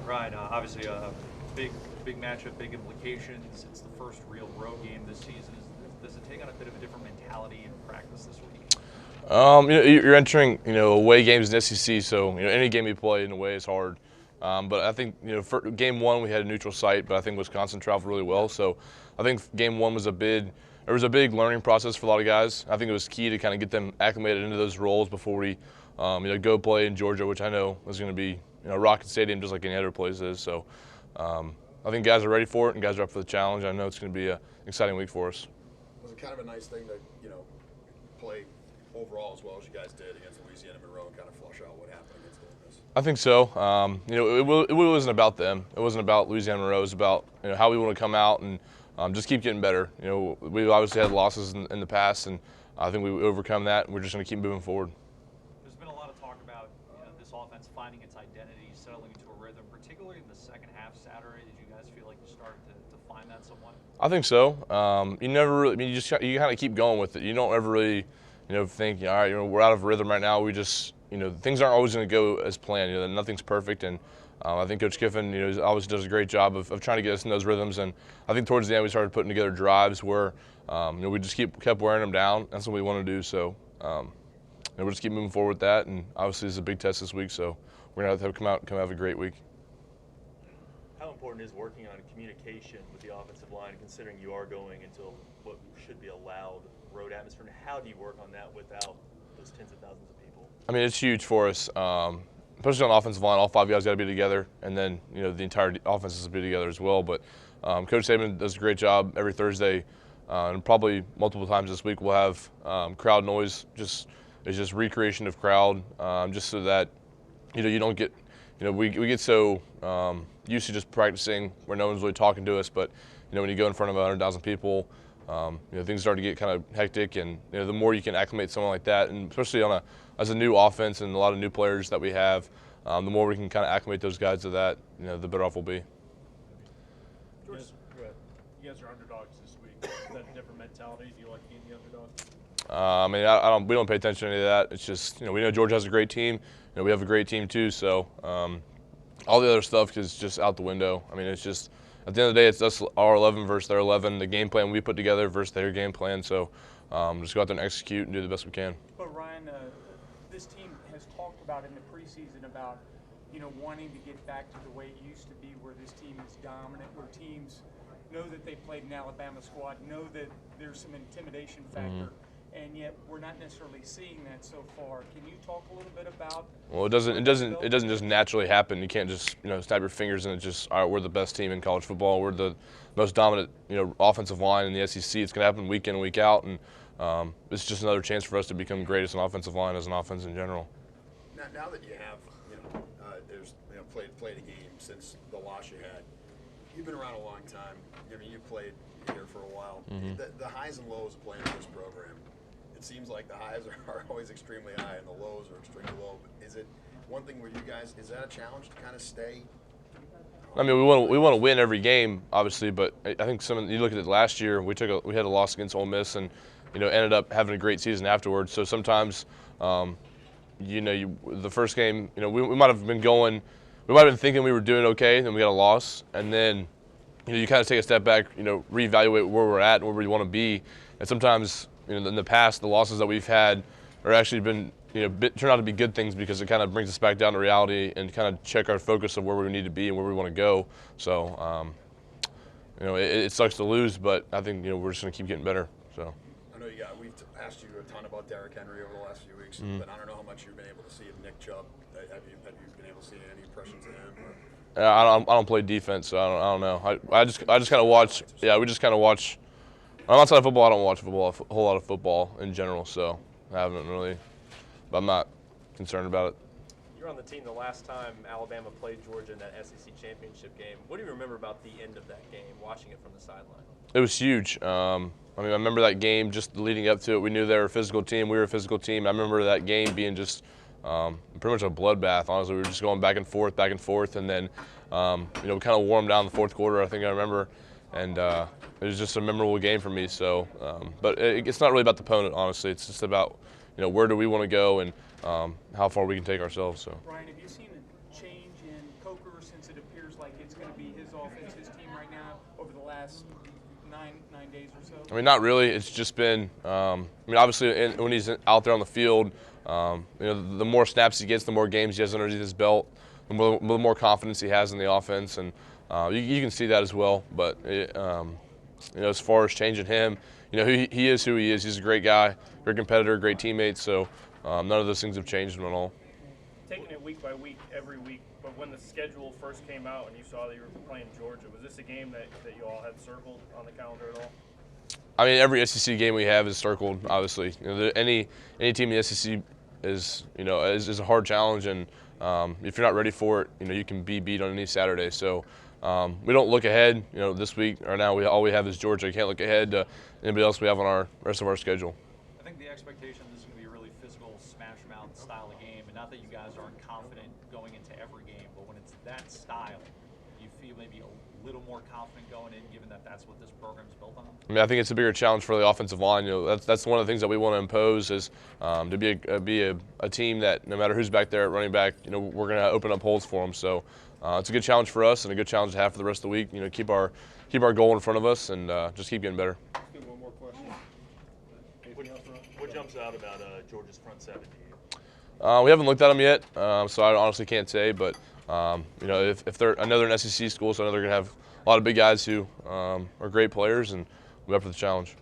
Ryan, obviously a big matchup, big implications. It's the first real road game this season. Does it take on a bit of a different mentality in practice this week? You're entering, away games in the SEC, so any game you play in a way is hard. But I think for game one we had a neutral site, but I think Wisconsin traveled really well. So I think game one was there was a big learning process for a lot of guys. I think it was key to kind of get them acclimated into those roles before we, go play in Georgia, which I know is going to be Rocket Stadium just like any other place is. So I think guys are ready for it and guys are up for the challenge. I know it's going to be an exciting week for us. Was it kind of a nice thing to play overall as well as you guys did against Louisiana Monroe and kind of flush out what happened against Ole Miss? I think so. It wasn't about them. It wasn't about Louisiana Monroe. It was about how we want to come out and just keep getting better. We obviously had losses in the past, and I think we overcome that. And we're just going to keep moving forward. There's been a lot of talk about this offense finding its identity, settling into a rhythm, particularly in the second half Saturday. Did you guys feel like you started to find that somewhat? I think so. You never really. You kind of keep going with it. You don't ever really, think all right, we're out of rhythm right now. We just, things aren't always going to go as planned. Nothing's perfect, and I think Coach Kiffin, always does a great job of trying to get us in those rhythms. And I think towards the end we started putting together drives where, we just kept wearing them down. That's what we want to do. So, we'll just keep moving forward with that. And obviously it's a big test this week, so we're gonna have to come out and have a great week. How important is working on communication with the offensive line, considering you are going into what should be a loud road atmosphere? And how do you work on that without those tens of thousands of people? I mean, it's huge for us, especially on the offensive line. All five guys got to be together, and then the entire offense has to be together as well. But Coach Saban does a great job every Thursday, and probably multiple times this week we'll have crowd noise. It's just recreation of crowd, just so that you don't get we get so used to just practicing where no one's really talking to us. But when you go in front of 100,000 people, things start to get kind of hectic, and the more you can acclimate someone like that, and especially as a new offense and a lot of new players that we have, the more we can kind of acclimate those guys to that, the better off we'll be. George, go ahead. You guys are underdogs this week. Is that a different mentality? Do you like being the underdog? We don't pay attention to any of that. It's just we know Georgia has a great team. We have a great team too. So all the other stuff is just out the window. I mean, it's just at the end of the day, it's us, our 11 versus their 11. The game plan we put together versus their game plan. So just go out there and execute and do the best we can. But Ryan, this team has talked about in the preseason about wanting to get back to the way it used to be, where this team is dominant, where teams know that they played an Alabama squad, know that there's some intimidation factor. And yet we're not necessarily seeing that so far. Can you talk a little bit about? Well, it doesn't just naturally happen. You can't just snap your fingers and it's just all right. We're the best team in college football. We're the most dominant offensive line in the SEC. It's going to happen week in and week out, and it's just another chance for us to become great as an offensive line, as an offense in general. Now that you have there's played a game since the loss you had, you've been around a long time. I mean, you played here for a while. The highs and lows of playing in this program. It seems like the highs are always extremely high and the lows are extremely low. But is it one thing where you guys, is that a challenge to kind of stay? I mean, we want to win every game, obviously, but I think you look at it last year. We had a loss against Ole Miss, and ended up having a great season afterwards. So sometimes, the first game, we might have been thinking we were doing okay, then we got a loss, and then you kind of take a step back, reevaluate where we're at and where we want to be, and sometimes. In the past, the losses that we've had are actually been, turn out to be good things because it kind of brings us back down to reality and kind of check our focus of where we need to be and where we want to go. So, it sucks to lose, but I think, we're just going to keep getting better. So. I know we've asked you a ton about Derrick Henry over the last few weeks, but I don't know how much you've been able to see of Nick Chubb. Have you been able to see any impressions of him? I don't play defense, so I don't know. I just kind of watch. Yeah, we just kind of watch. Outside of football, I don't watch a whole lot of football in general, so I haven't really. But I'm not concerned about it. You were on the team the last time Alabama played Georgia in that SEC championship game. What do you remember about the end of that game, watching it from the sideline? It was huge. I remember that game just leading up to it. We knew they were a physical team. We were a physical team. I remember that game being just pretty much a bloodbath, honestly. We were just going back and forth, and then, we kind of warmed down the fourth quarter, I think I remember. and it was just a memorable game for me. So, but it's not really about the opponent, honestly. It's just about where do we want to go and how far we can take ourselves. So. Brian, have you seen a change in Coker since it appears like it's going to be his offense, his team right now over the last nine days or so? I mean, not really. It's just been. Obviously, when he's out there on the field, the more snaps he gets, the more games he has underneath his belt, the more confidence he has in the offense, and you can see that as well. But as far as changing him, he is who he is. He's a great guy, great competitor, great teammate. So none of those things have changed him at all. Taking it week by week, every week, but when the schedule first came out and you saw that you were playing Georgia, was this a game that you all had circled on the calendar at all? I mean, every SEC game we have is circled. Obviously, any team in the SEC is a hard challenge, and if you're not ready for it, you can be beat on any Saturday. So we don't look ahead. This week or now, all we have is Georgia. We can't look ahead to anybody else we have on our rest of our schedule. I think the expectation is going to be a really physical, smash-mouth style of game, and not that you guys aren't confident going into every game, but when it's that style, you feel maybe a little more confident going in, given that that's what this program's built on? I mean, I think it's a bigger challenge for the offensive line. That's one of the things that we want to impose is to be a team that no matter who's back there at running back, we're going to open up holes for them. So it's a good challenge for us and a good challenge to have for the rest of the week. Keep our goal in front of us and just keep getting better. Let's do one more question. What jumps out about Georgia's front seven to you? We haven't looked at them yet, so I honestly can't say. But if they're another SEC school, so I know they're going to have a lot of big guys who are great players, and we're up for the challenge.